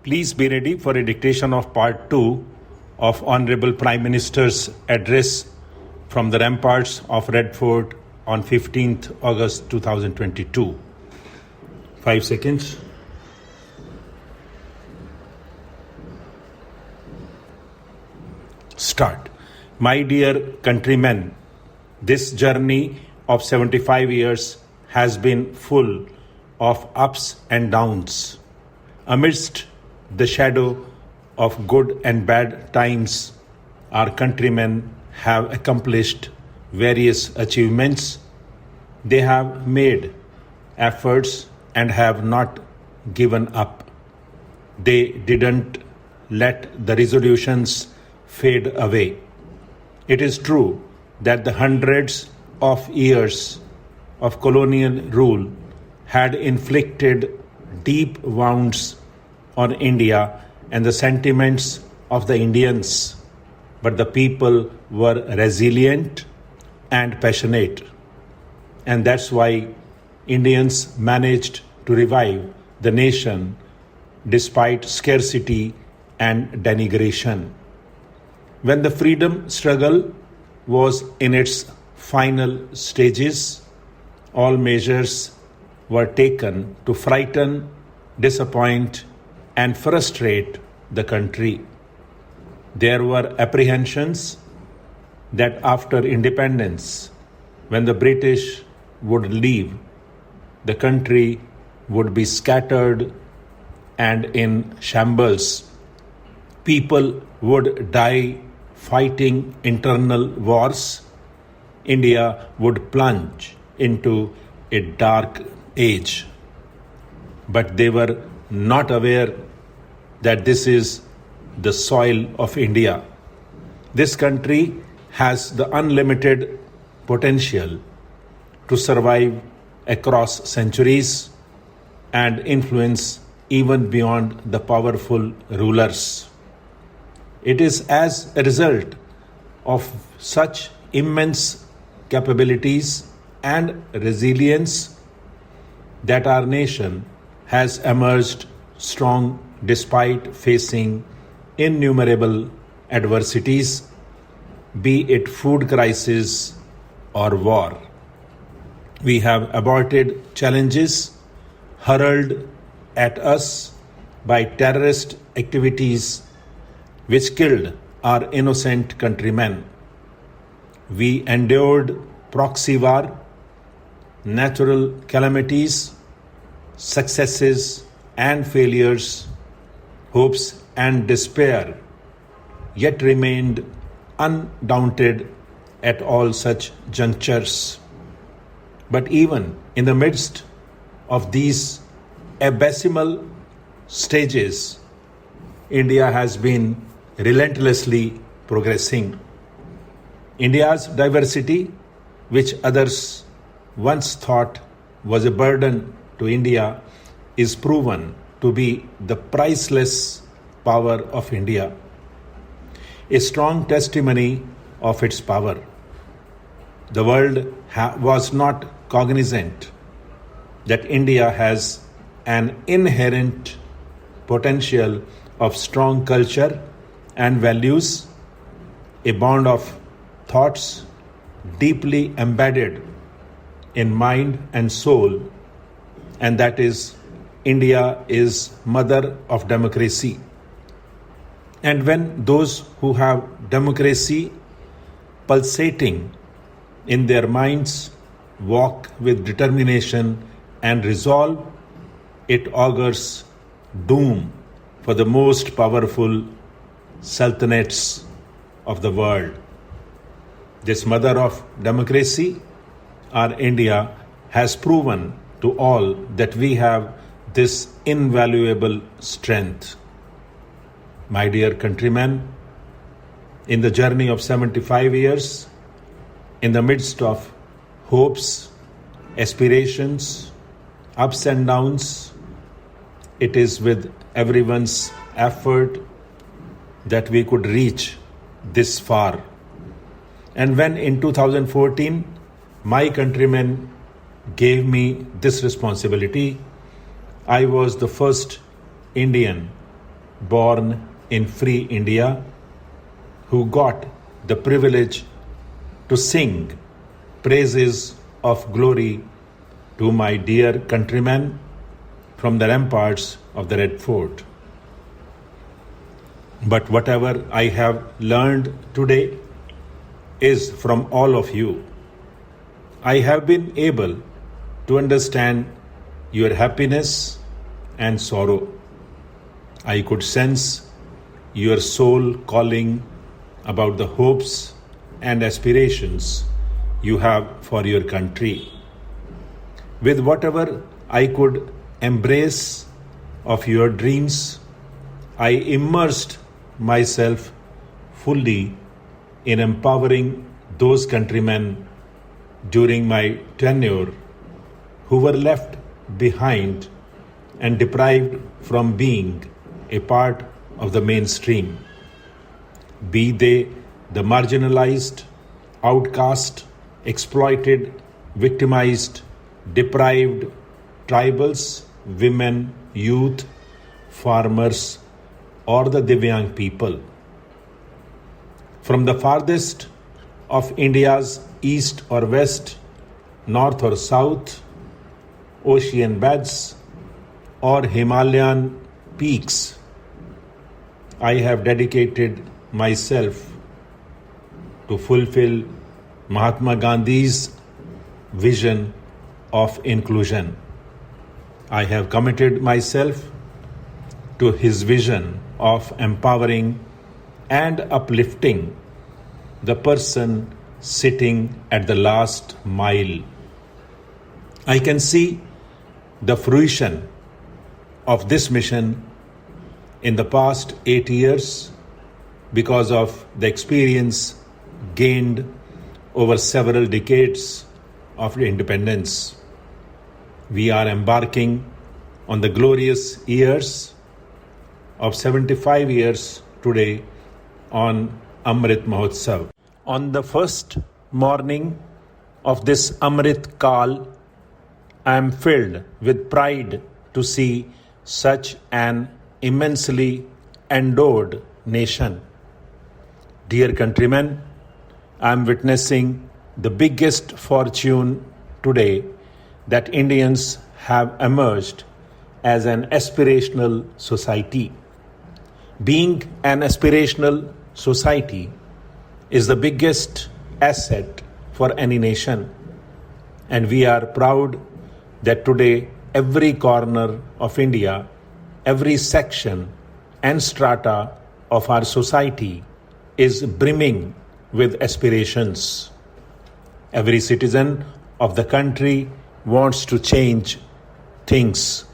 Please be ready for a dictation of part 2 of Honorable Prime Minister's address from the ramparts of Red Fort on 15th August 2022. 5 seconds. Start. My dear countrymen, this journey of 75 years has been full of ups and downs. Amidst the shadow of good and bad times, our countrymen have accomplished various achievements. They have made efforts and have not given up. They didn't let the resolutions fade away. It is true that the hundreds of years of colonial rule had inflicted deep wounds on India and the sentiments of the Indians, but the people were resilient and passionate. And that's why Indians managed to revive the nation despite scarcity and denigration. When the freedom struggle was in its final stages, all measures were taken to frighten, disappoint, and frustrate the country. There were apprehensions that after independence, when the British would leave, the country would be scattered and in shambles. People would die fighting internal wars. India would plunge into a dark age. But they were not aware that this is the soil of India. This country has the unlimited potential to survive across centuries and influence even beyond the powerful rulers. It is as a result of such immense capabilities and resilience that our nation has emerged strong despite facing innumerable adversities, be it food crisis or war. We have aborted challenges hurled at us by terrorist activities which killed our innocent countrymen. We endured proxy war, natural calamities, successes and failures, hopes and despair, yet remained undaunted at all such junctures. But even in the midst of these abysmal stages, India has been relentlessly progressing. India's diversity, which others once thought was a burden to India, is proven to be the priceless power of India, a strong testimony of its power. The world was not cognizant that India has an inherent potential of strong culture and values, a bond of thoughts deeply embedded in mind and soul, and that is India is mother of democracy. And when those who have democracy pulsating in their minds walk with determination and resolve, it augurs doom for the most powerful sultanates of the world. This mother of democracy, our India, has proven to all that we have this invaluable strength. My dear countrymen, in the journey of 75 years, in the midst of hopes, aspirations, ups and downs, it is with everyone's effort that we could reach this far. And when in 2014, my countrymen gave me this responsibility, I was the first Indian born in free India, who got the privilege to sing praises of glory to my dear countrymen from the ramparts of the Red Fort. But whatever I have learned today is from all of you. I have been able to understand your happiness and sorrow. I could sense your soul calling about the hopes and aspirations you have for your country. With whatever I could embrace of your dreams, I immersed myself fully in empowering those countrymen during my tenure who were left behind and deprived from being a part of the mainstream, be they the marginalized, outcast, exploited, victimized, deprived tribals, women, youth, farmers, or the Divyang people. From the farthest of India's east or west, north or south, ocean beds, or Himalayan peaks, I have dedicated myself to fulfill Mahatma Gandhi's vision of inclusion. I have committed myself to his vision of empowering and uplifting the person sitting at the last mile. I can see the fruition of this mission in the past 8 years because of the experience gained over several decades of independence. We are embarking on the glorious years of 75 years today on Amrit Mahotsav. On the first morning of this Amrit Kal, I am filled with pride to see such an immensely endowed nation. Dear countrymen, I am witnessing the biggest fortune today that Indians have emerged as an aspirational society. Being an aspirational society is the biggest asset for any nation, and we are proud that today every corner of India, every section and strata of our society is brimming with aspirations. Every citizen of the country wants to change things,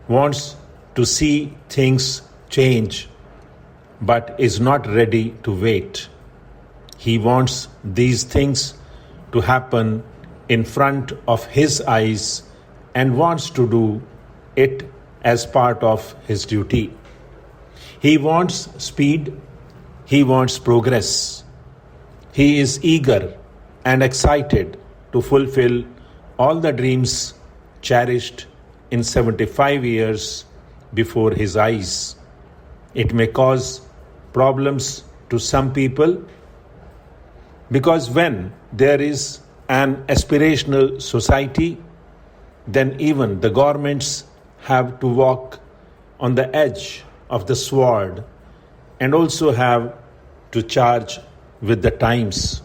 wants to see things change, but is not ready to wait. He wants these things to happen in front of his eyes and wants to do it as part of his duty. He wants speed, he wants progress. He is eager and excited to fulfill all the dreams cherished in 75 years before his eyes. It may cause problems to some people because when there is an aspirational society, then even the governments have to walk on the edge of the sword and also have to charge with the times.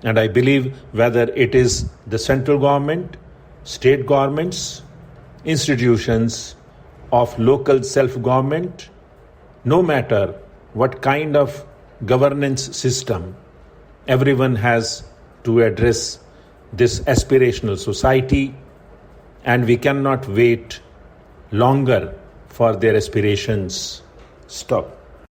And I believe whether it is the central government, state governments, institutions of local self-government, no matter what kind of governance system, everyone has to address this aspirational society, and we cannot wait longer for their aspirations. Stop.